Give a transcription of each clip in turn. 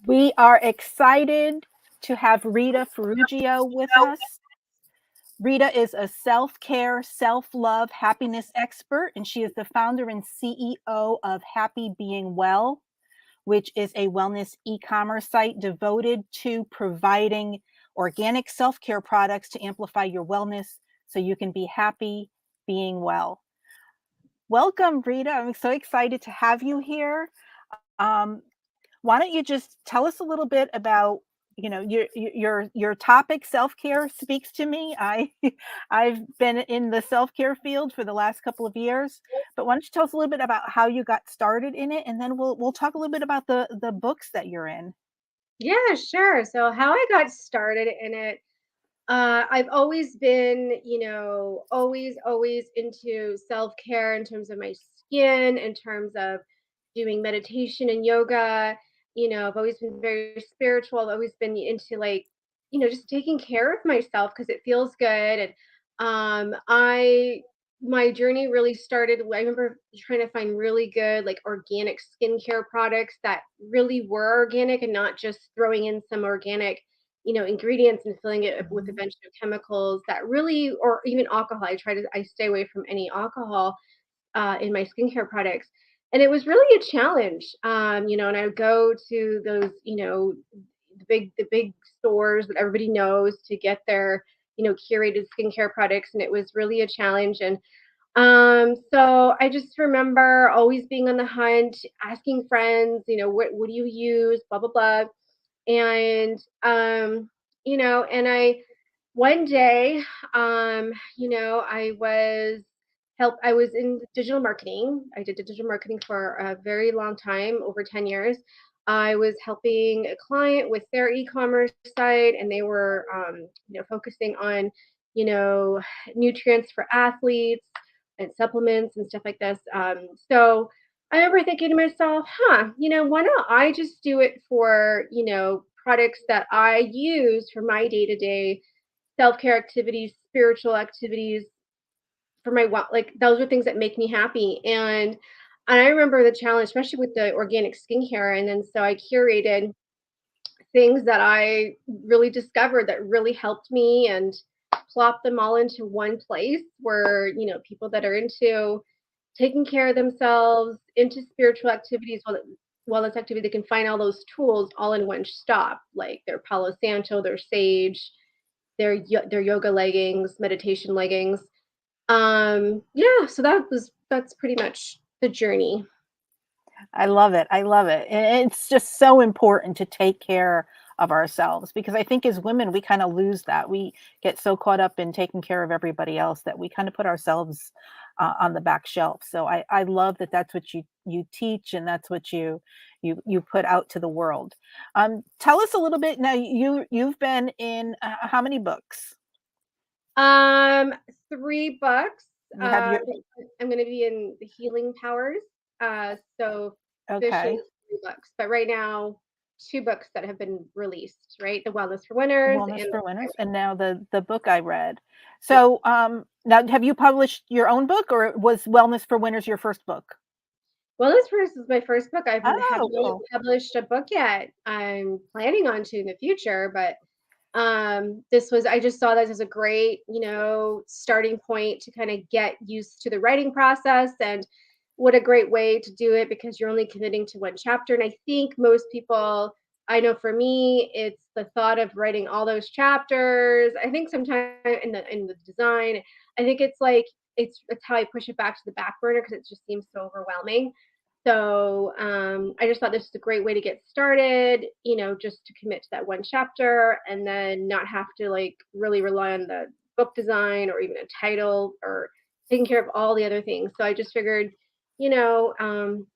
We are excited to have Rita Farruggia with us. Rita is a self care, self love, happiness expert, and she is the founder and CEO of Happy Being Well, which is a wellness e commerce site devoted to providing organic self care products to amplify your wellness so you can be happy being well. Welcome, Rita. I'm so excited to have you here. Um, why don't you just tell us a little bit about your topic? Self-care speaks to me. I've been in the self-care field for the last couple of years, but why don't you tell us a little bit about how you got started in it, and then we'll talk a little bit about the books that you're in. Yeah, sure. So how I got started in it, I've always been, always into self-care in terms of my skin, in terms of doing meditation and yoga. I've always been very spiritual. I've always been into just taking care of myself because it feels good. And I my journey really started. I remember trying to find really good organic skincare products that really were organic and not just throwing in some organic ingredients and filling it with a Mhm. bunch of chemicals that really, or even alcohol. I stay away from any alcohol in my skincare products. And it was really a challenge, and I would go to those, the big stores that everybody knows to get their, curated skincare products. And it was really a challenge. And so I just remember always being on the hunt, asking friends, what do you use, blah, blah, blah. And and I one day, I was in digital marketing. I did digital marketing for a very long time, over 10 years. I was helping a client with their e-commerce site, and they were focusing on, you know, nutrients for athletes and supplements and stuff like this. So I remember thinking to myself, why don't I just do it for, products that I use for my day to day self care activities, spiritual activities, for my like those are things that make me happy. And I remember the challenge, especially with the organic skincare. And then so I curated things that I really discovered that really helped me and plopped them all into one place where, people that are into taking care of themselves, into spiritual activities, wellness activity, they can find all those tools all in one stop, like their Palo Santo, their sage, their yoga leggings, meditation leggings. Yeah, so that's pretty much the journey. I love it. I love it. And it's just so important to take care of ourselves because I think as women, we kind of lose that. We get so caught up in taking care of everybody else that we kind of put ourselves on the back shelf. So I love that that's what you teach and that's what you put out to the world. Tell us a little bit now. You've been in how many books? Um, 3 books. You have your I'm gonna be in the Healing Powers. So officially okay. 3 books, but right now 2 books that have been released, right? The Wellness for Winners Wellness and for Winners, and now the book I read. yeah. So, now have you published your own book, or was Wellness for Winners your first book? Wellness First is my first book. Have Oh, not cool. published a book yet. I'm planning on to in the future, but this was, I just saw this as a great, starting point to kind of get used to the writing process. And what a great way to do it because you're only committing to one chapter. And I think most people, I know for me, it's the thought of writing all those chapters. I think sometimes in the design, I think it's like it's how I push it back to the back burner because it just seems so overwhelming. So I just thought this was a great way to get started, just to commit to that one chapter and then not have to like really rely on the book design or even a title or taking care of all the other things. So I just figured, you know, um,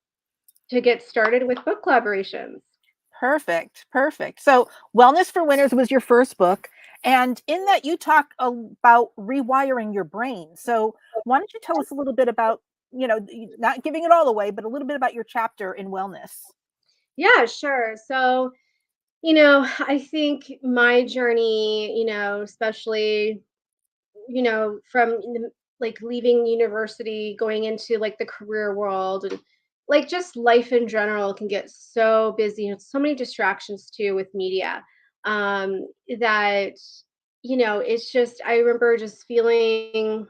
to get started with book collaborations. Perfect, perfect. So, Wellness for Winners was your first book, and in that you talk about rewiring your brain. So, why don't you tell us a little bit about, not giving it all away, but a little bit about your chapter in wellness? Yeah, sure. So, I think my journey, especially from like leaving university, going into like the career world and like just life in general can get so busy and so many distractions too with media, that it's just, I remember just feeling,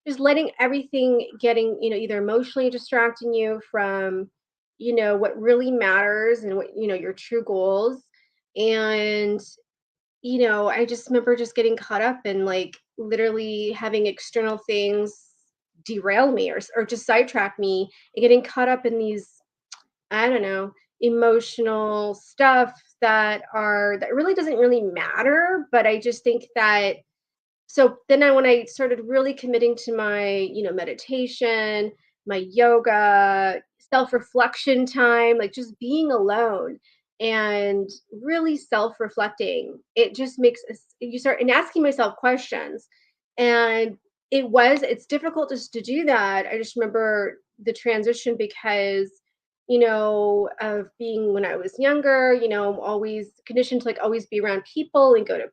just letting everything getting, either emotionally distracting you from, what really matters and what, your true goals. And, I just remember just getting caught up in like literally having external things derail me, or just sidetrack me, and getting caught up in these, I don't know, emotional stuff that really doesn't really matter. But I just think that, so then when I started really committing to my, meditation, my yoga, self-reflection time, like just being alone and really self-reflecting, it just makes you start and asking myself questions. And it's difficult just to do that. I just remember the transition because, of being when I was younger, always conditioned to like always be around people and go to,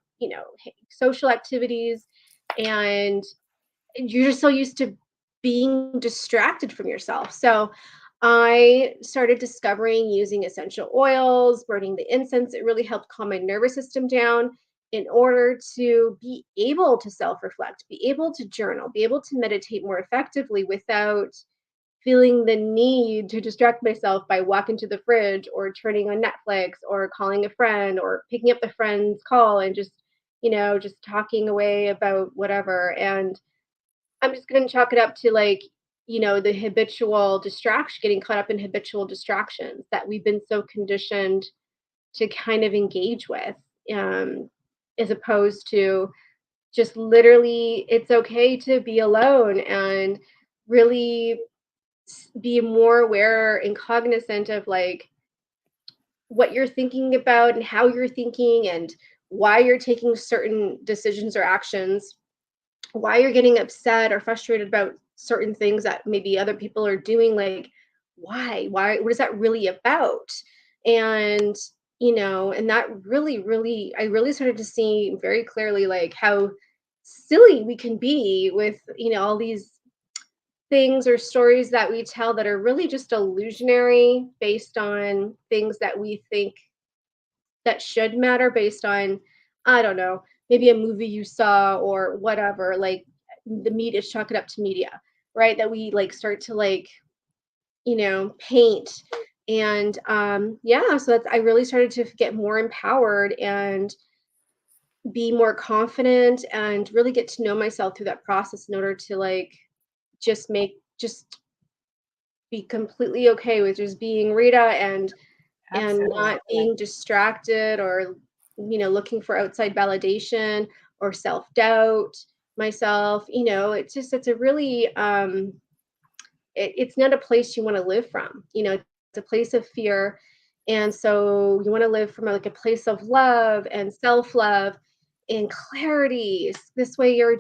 social activities, and you're just so used to being distracted from yourself. So I started discovering using essential oils, burning the incense. It really helped calm my nervous system down in order to be able to self reflect, be able to journal, be able to meditate more effectively without feeling the need to distract myself by walking to the fridge or turning on Netflix or calling a friend or picking up the friend's call and just, just talking away about whatever. And I'm just going to chalk it up to like, the habitual distraction, getting caught up in habitual distractions that we've been so conditioned to kind of engage with, um, as opposed to just literally, it's okay to be alone and really be more aware and cognizant of like what you're thinking about and how you're thinking and why you're taking certain decisions or actions, why you're getting upset or frustrated about certain things that maybe other people are doing. Like, why, what is that really about? And, and that really, I really started to see very clearly like how silly we can be with, all these things or stories that we tell that are really just illusionary based on things that we think that should matter based on, I don't know, maybe a movie you saw or whatever. Like the media, chalk it up to media, right? That we like start to like, paint. And yeah, so that's, I really started to get more empowered and be more confident and really get to know myself through that process in order to like just be completely okay with just being Rita and Absolutely. not being distracted or looking for outside validation or self-doubt myself. It's a really it's not a place you want to live from. It's a place of fear. And so you want to live from like a place of love and self-love and clarity. This way you're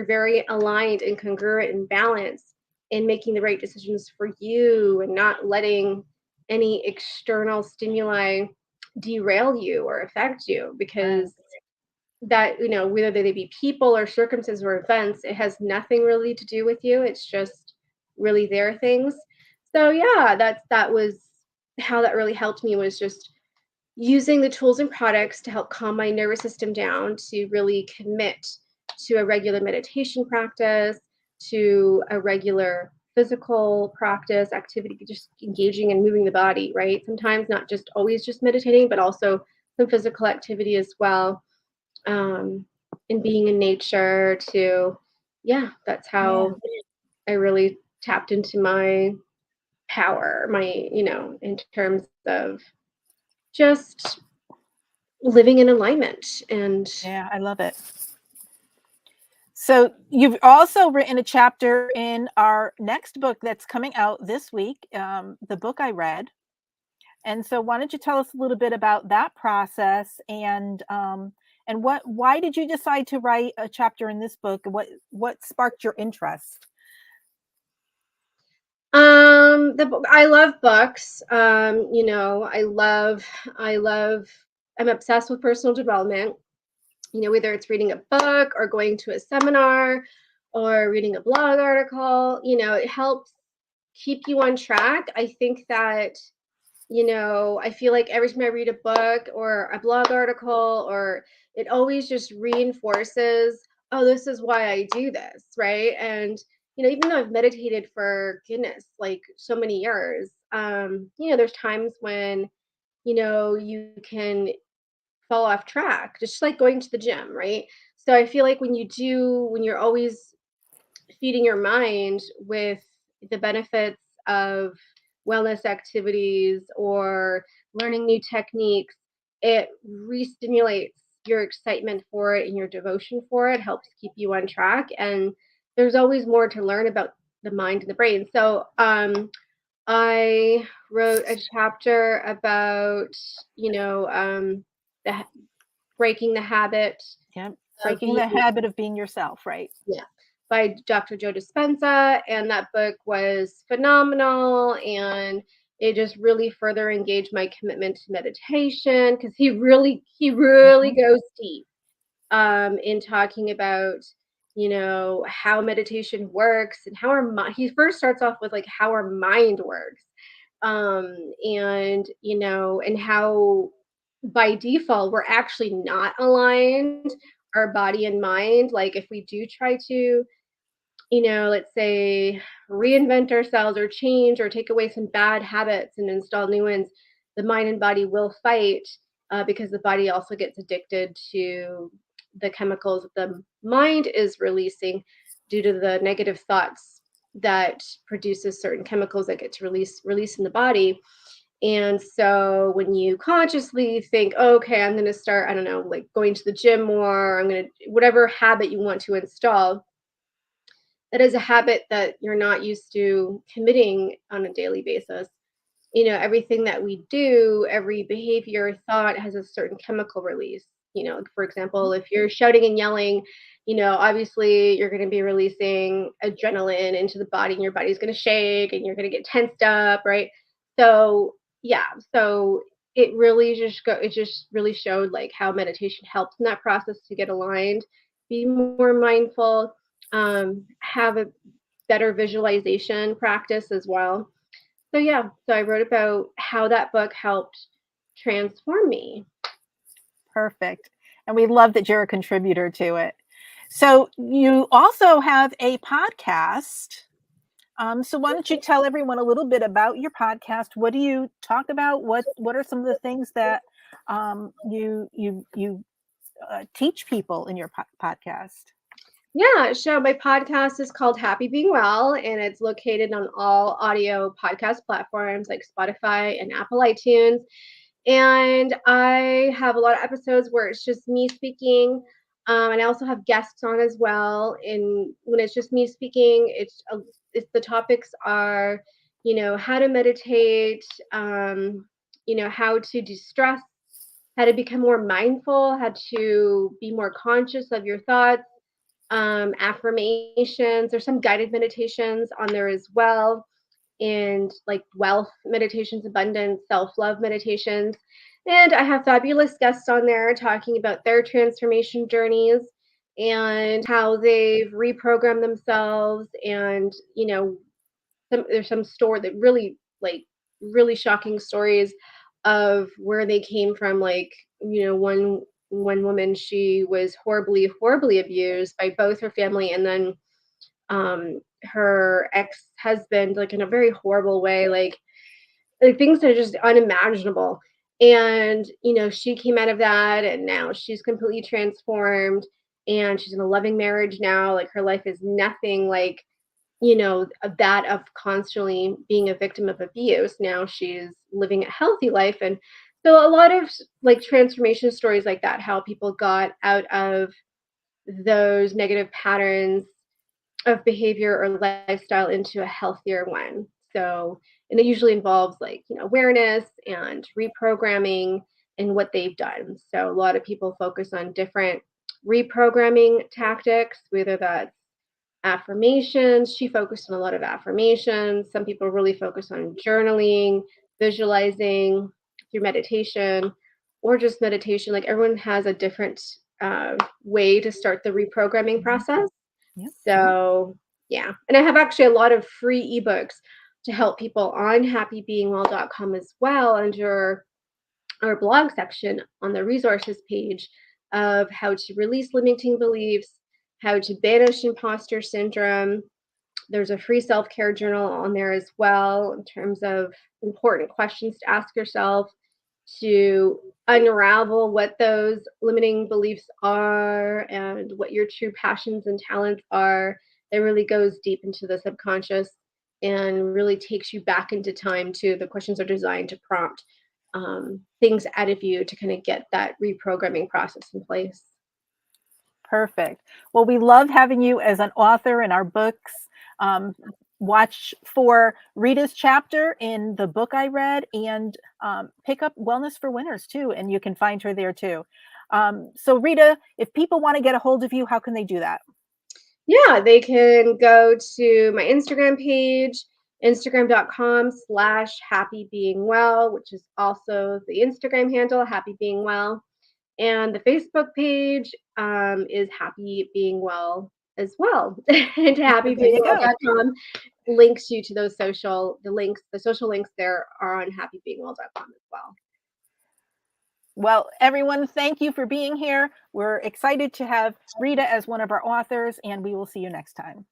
very aligned and congruent and balanced in making the right decisions for you and not letting any external stimuli derail you or affect you, Right. because that, whether they be people or circumstances or events, it has nothing really to do with you. It's just really their things. So yeah, that was how that really helped me, was just using the tools and products to help calm my nervous system down, to really commit to a regular meditation practice, to a regular physical practice activity, just engaging and moving the body, right? Sometimes not just always just meditating, but also some physical activity as well, um, and being in nature to, yeah, that's Yeah. how I really tapped into my power, in terms of just living in alignment. And Yeah, I love it. So you've also written a chapter in our next book that's coming out this week, the book I read. And so why don't you tell us a little bit about that process and why did you decide to write a chapter in this book? What sparked your interest? I love books. I love I'm obsessed with personal development. Whether it's reading a book or going to a seminar or reading a blog article, it helps. keep you on track. I think that, I feel like every time I read a book or a blog article, or it always just reinforces, oh, this is why I do this, right? And even though I've meditated for goodness, like so many years, there's times when you can fall off track, just like going to the gym, right? So I feel like when you're always feeding your mind with the benefits of wellness activities or learning new techniques, it re-stimulates your excitement for it and your devotion for it, helps keep you on track. And there's always more to learn about the mind and the brain. So I wrote a chapter about, you know, um, the breaking the habit Yep. of Breaking being, the habit of being yourself, right? yeah, by Dr. Joe Dispenza, and that book was phenomenal, and it just really further engaged my commitment to meditation, because he really Mhm. goes deep in talking about how meditation works and how our mind. He first starts off with like how our mind works, and and how by default we're actually not aligned, our body and mind. Like if we do try to, let's say, reinvent ourselves or change or take away some bad habits and install new ones, the mind and body will fight, because the body also gets addicted to the chemicals that the mind is releasing due to the negative thoughts that produces certain chemicals that get to release in the body. And so when you consciously think, oh, okay, I'm going to start, I don't know, like going to the gym more, I'm going to, whatever habit you want to install, that is a habit that you're not used to committing on a daily basis. Everything that we do, every behavior, thought has a certain chemical release. For example, if you're shouting and yelling, obviously you're going to be releasing adrenaline into the body, and your body's going to shake and you're going to get tensed up, right? So, yeah, so it just really showed like how meditation helps in that process to get aligned, be more mindful, have a better visualization practice as well. So yeah, so I wrote about how that book helped transform me. Perfect. And we love that you're a contributor to it. So you also have a podcast. So why don't you tell everyone a little bit about your podcast? What do you talk about? What are some of the things that you teach people in your podcast? Yeah, so my podcast is called Happy Being Well, and it's located on all audio podcast platforms like Spotify and Apple iTunes. And I have a lot of episodes where it's just me speaking, and I also have guests on as well. And when it's just me speaking, it's the topics are, how to meditate, how to de-stress, how to become more mindful, how to be more conscious of your thoughts, affirmations. There's some guided meditations on there as well, and like wealth meditations, abundance, self love meditations. And I have fabulous guests on there talking about their transformation journeys and how they've reprogrammed themselves. And, there's some story that really, like, really shocking stories of where they came from. Like, one woman, she was horribly abused by both her family and then her ex-husband, like in a very horrible way, like things that are just unimaginable. And she came out of that, and now she's completely transformed, and she's in a loving marriage now. Like her life is nothing like of that of constantly being a victim of abuse. Now she's living a healthy life. And so a lot of like transformation stories like that, how people got out of those negative patterns of behavior or lifestyle into a healthier one. So, and it usually involves like, awareness and reprogramming and what they've done. So, a lot of people focus on different reprogramming tactics, whether that's affirmations. She focused on a lot of affirmations. Some people really focus on journaling, visualizing through meditation, or just meditation. Like everyone has a different way to start the reprogramming Mhm. process. Yep. So, yeah. And I have actually a lot of free ebooks to help people on happybeingwell.com as well, under our blog section on the resources page, of how to release limiting beliefs, how to banish imposter syndrome. There's a free self-care journal on there as well, in terms of important questions to ask yourself to unravel what those limiting beliefs are and what your true passions and talents are. It really goes deep into the subconscious and really takes you back into time too. The questions are designed to prompt things out of you to kind of get that reprogramming process in place. Perfect. Well, we love having you as an author in our books. Watch for Rita's chapter in the book I read, and pick up Wellness for Winners too, and you can find her there too. So Rita, if people want to get a hold of you, how can they do that? Yeah, they can go to my Instagram page, instagram.com/happybeingwell, which is also the Instagram handle, happybeingwell. And the Facebook page is Happy Being Well as well. And There you go. happybeingwell.com links you to those the social links there are on happybeingwell.com as well. Well, everyone, thank you for being here. We're excited to have Rita as one of our authors, and we will see you next time.